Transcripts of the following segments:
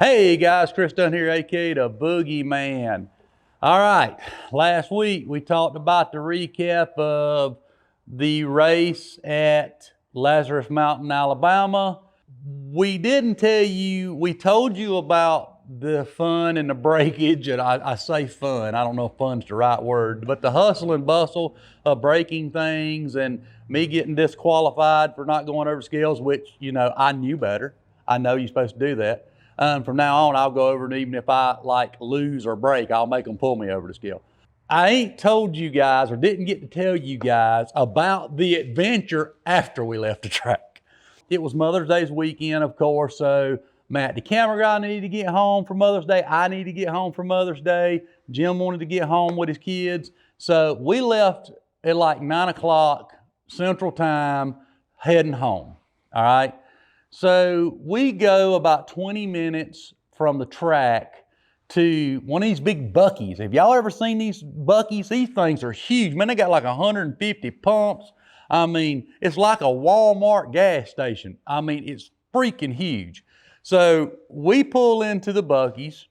Hey guys, Chris Dunn here, aka the Boogie Man. All right, last week we talked about the recap of the race at Lazarus Mountain, Alabama. We didn't tell you, we told you about the fun and the breakage, and I say fun, I don't know if fun's the right word, but the hustle and bustle of breaking things and me getting disqualified for not going over scales, which, I knew better. I know you're supposed to do that. From now on, I'll go over, and even if I lose or break, I'll make them pull me over the scale. I ain't told you guys, or didn't get to tell you guys, about the adventure after we left the track. It was Mother's Day's weekend, of course, so Matt, the camera guy, needed to get home for Mother's Day. I need to get home for Mother's Day. Jim wanted to get home with his kids. So we left at 9 o'clock Central Time, heading home, all right? So we go about 20 minutes from the track to one of these big buckies. Have y'all ever seen these buckies? These things are huge. Man, they got 150 pumps. I mean, it's like a Walmart gas station. I mean, it's freaking huge. So we pull into the buckies.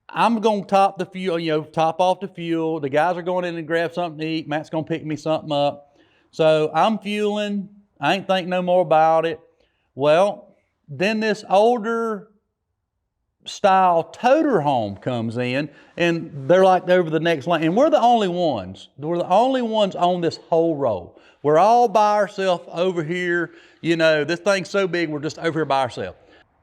I'm going to top the fuel, top off the fuel. The guys are going in and grab something to eat. Matt's going to pick me something up. So I'm fueling. I ain't think no more about it. Well, then this older style toter home comes in, and they're over the next lane. And we're the only ones. We're the only ones on this whole row. We're all by ourselves over here. This thing's so big, we're just over here by ourselves.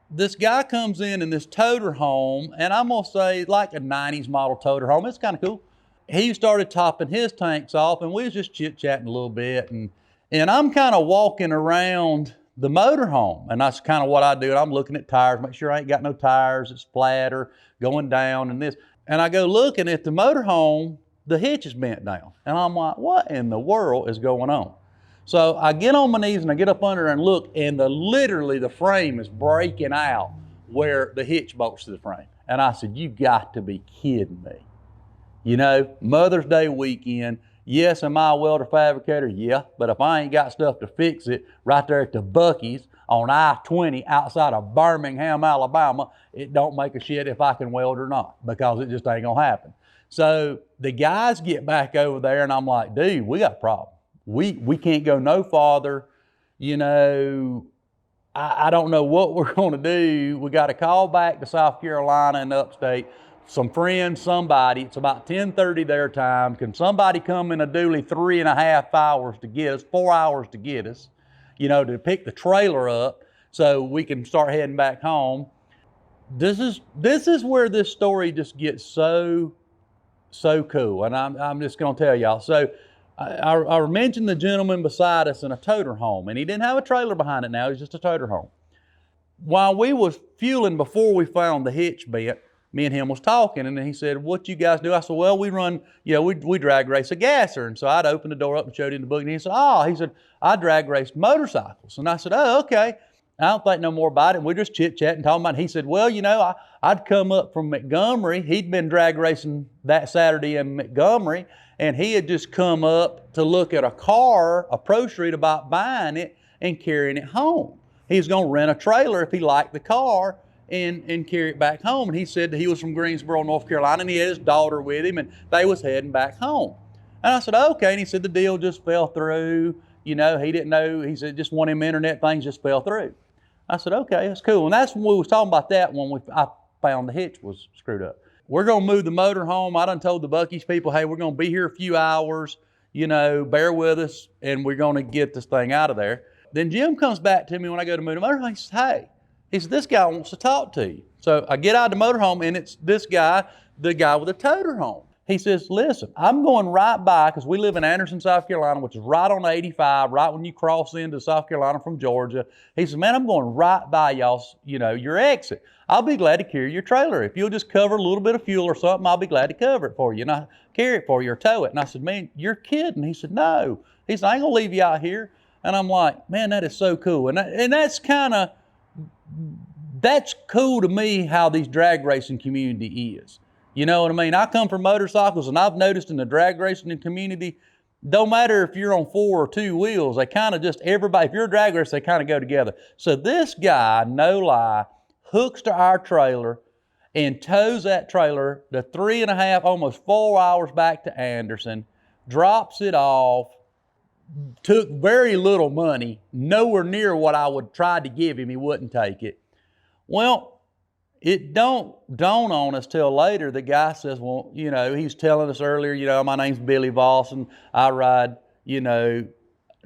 This guy comes in this toter home, and I'm going to say like a 90s model toter home. It's kind of cool. He started topping his tanks off, and we was just chit-chatting a little bit. And I'm kind of walking around the motorhome, and that's kind of what I do. And I'm looking at tires, make sure I ain't got no tires, it's flat or going down and this. And I go looking at the motorhome, the hitch is bent down. And I'm like, what in the world is going on? So I get on my knees and I get up under and look, and literally the frame is breaking out where the hitch bolts to the frame. And I said, you got to be kidding me. Mother's Day weekend. Yes, am I a welder fabricator? Yeah, but if I ain't got stuff to fix it right there at the Buc-ee's on I-20 outside of Birmingham, Alabama, it don't make a shit if I can weld or not, because it just ain't gonna happen. So the guys get back over there, and I'm like, dude, we got a problem. We can't go no farther. I don't know what we're gonna do. We got to call back to South Carolina and upstate. Some friends, somebody, it's about 10:30 their time. Can somebody come in a dually 3.5 hours to get us, 4 hours to get us, to pick the trailer up so we can start heading back home. This is where this story just gets so cool. And I'm just gonna tell y'all. So I mentioned the gentleman beside us in a toter home, and he didn't have a trailer behind it now, it was just a toter home. While we was fueling before we found the hitch bent, me and him was talking, and then he said, what you guys do? I said, well, we run, we drag race a gasser. And so I'd opened the door up and showed him the book, and he said, I drag race motorcycles. And I said, oh, okay. I don't think no more about it. And we just chit-chatting, talking about it. He said, well, I'd come up from Montgomery. He'd been drag racing that Saturday in Montgomery, and he had just come up to look at a car, a Pro Street, about buying it and carrying it home. He was going to rent a trailer if he liked the car, and carry it back home. And he said that he was from Greensboro, North Carolina, and he had his daughter with him, and they was heading back home. And I said, okay. And he said the deal just fell through. He didn't know. He said just one of them internet things just fell through. I said, okay, that's cool. And that's when we was talking about that when I found the hitch was screwed up. We're going to move the motor home. I done told the Buc-ee's people, hey, we're going to be here a few hours, bear with us, and we're going to get this thing out of there. Then Jim comes back to me when I go to move the motor home. He says, hey, he said, this guy wants to talk to you. So I get out of the motorhome, and it's this guy, the guy with the toter home. He says, listen, I'm going right by, because we live in Anderson, South Carolina, which is right on 85, right when you cross into South Carolina from Georgia. He says, man, I'm going right by y'all's, your exit. I'll be glad to carry your trailer. If you'll just cover a little bit of fuel or something, I'll be glad to cover it for you. And I carry it for you or tow it. And I said, man, you're kidding. He said, no. He said, I ain't going to leave you out here. And I'm like, man, that is so cool. And that's cool to me how these drag racing community is. You know what I mean? I come from motorcycles, and I've noticed in the drag racing community, don't matter if you're on 4 or 2 wheels, they kind of just, everybody, if you're a drag racer, they kind of go together. So this guy, no lie, hooks to our trailer, and tows that trailer the 3.5, almost 4 hours back to Anderson, drops it off, took very little money, nowhere near what I would try to give him. He wouldn't take it. Well, it don't dawn on us till later. The guy says, well, you know, he's telling us earlier, you know, my name's Billy Voss and I ride, you know,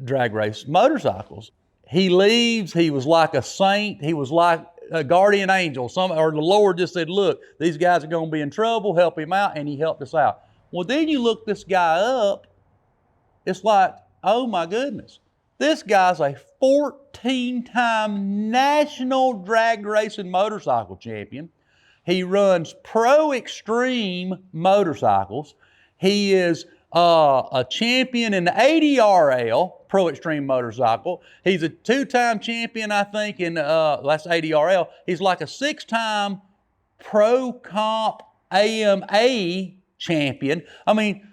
drag race motorcycles. He leaves. He was like a saint. He was like a guardian angel. Or the Lord just said, look, these guys are going to be in trouble. Help him out. And he helped us out. Well, then you look this guy up. It's like, oh my goodness. This guy's a 14-time national drag racing motorcycle champion. He runs pro extreme motorcycles. He is a champion in the ADRL, Pro Extreme Motorcycle. He's a 2-time champion, I think, in that's ADRL. He's like a 6-time Pro Comp AMA champion. I mean,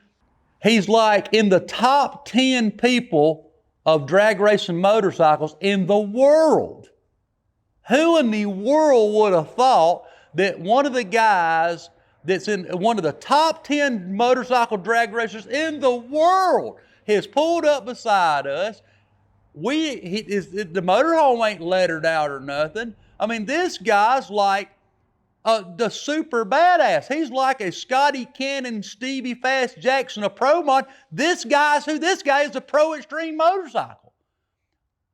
he's like in the top 10 people of drag racing motorcycles in the world. Who in the world would have thought that one of the guys that's in one of the top 10 motorcycle drag racers in the world has pulled up beside us? The motorhome ain't lettered out or nothing. I mean, this guy's like the super badass. He's like a Scotty Cannon, Stevie Fast Jackson, a pro mod. This guy is a Pro Extreme Motorcycle.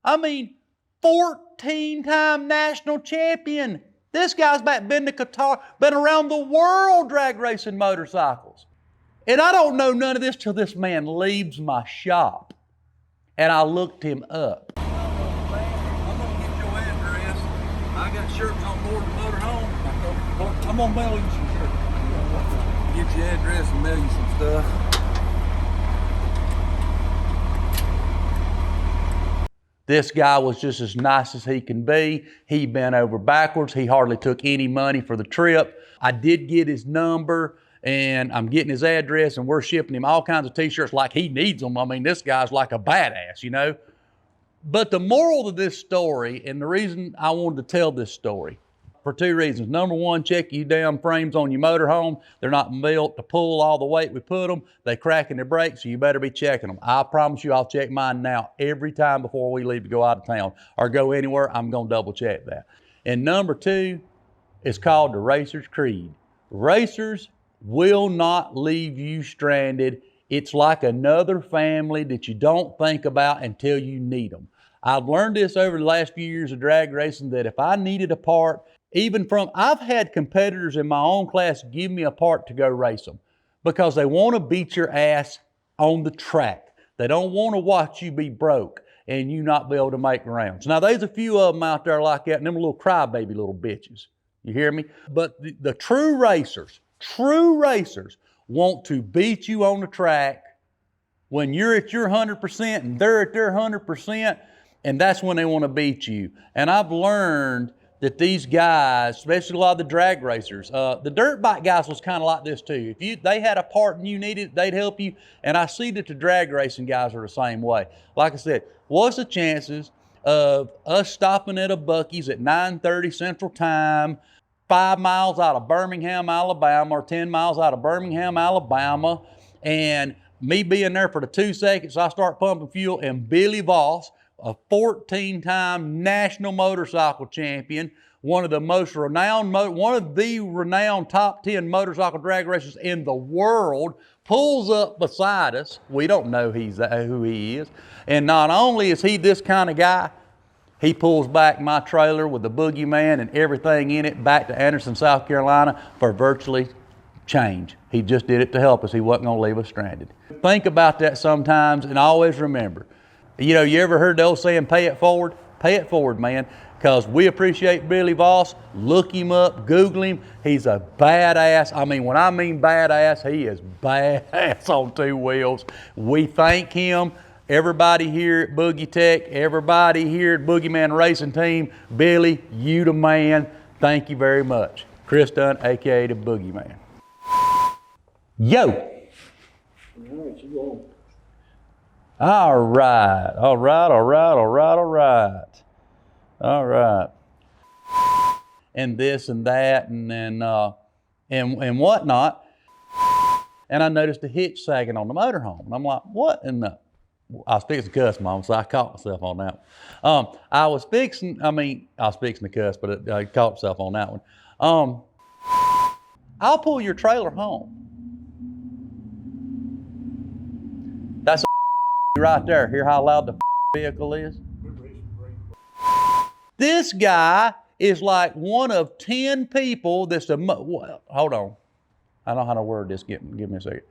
I mean, 14-time national champion. This guy's been to Qatar, been around the world drag racing motorcycles. And I don't know none of this till this man leaves my shop. And I looked him up. I'm gonna get your address. I got shirts on board the motorhome. I'm gonna mail you some shirts. Get your address and mail you some stuff. This guy was just as nice as he can be. He bent over backwards. He hardly took any money for the trip. I did get his number and I'm getting his address and we're shipping him all kinds of t-shirts like he needs them. I mean, this guy's like a badass, you know. But the moral of this story, and the reason I wanted to tell this story, for 2 reasons. Number one, check your damn frames on your motorhome. They're not built to pull all the weight we put them. They crack in their brakes, so you better be checking them. I promise you I'll check mine now every time before we leave to go out of town or go anywhere. I'm going to double check that. And number two, it's called the Racer's Creed. Racers will not leave you stranded. It's like another family that you don't think about until you need them. I've learned this over the last few years of drag racing that if I needed a part, I've had competitors in my own class give me a part to go race them because they want to beat your ass on the track. They don't want to watch you be broke and you not be able to make rounds. Now, there's a few of them out there like that, and them little crybaby little bitches. You hear me? But the true racers want to beat you on the track when you're at your 100% and they're at their 100%, and that's when they want to beat you. And I've learned that these guys, especially a lot of the drag racers, the dirt bike guys was kind of like this too. If they had a part and you needed it, they'd help you. And I see that the drag racing guys are the same way. Like I said, what's the chances of us stopping at a Buc-ee's at 9:30 Central Time, 5 miles out of Birmingham, Alabama, or 10 miles out of Birmingham, Alabama, and me being there for the 2 seconds, I start pumping fuel, and Billy Voss, a 14-time national motorcycle champion, one of the renowned top 10 motorcycle drag racers in the world, pulls up beside us. We don't know who he is. And not only is he this kind of guy, he pulls back my trailer with the Boogie Man and everything in it back to Anderson, South Carolina for virtually change. He just did it to help us. He wasn't going to leave us stranded. Think about that sometimes and always remember, you know, you ever heard the old saying, pay it forward? Pay it forward, man, because we appreciate Billy Voss. Look him up, Google him. He's a badass. I mean, when I mean badass, he is badass on 2 wheels. We thank him. Everybody here at Boogie Tech, everybody here at Boogie Man Racing Team, Billy, you the man. Thank you very much. Chris Dunn, aka the Boogie Man. Yo. All right. and this and that and whatnot. And I noticed a hitch sagging on the motorhome. And I'm like, what in the? I was fixing to cuss, Mom, so I caught myself on that one. I was fixing to cuss, but I caught myself on that one. I'll pull your trailer home. That's a right there. Hear how loud the vehicle is? This guy is like one of 10 people that's hold on. I don't know how to word this. Give me a second.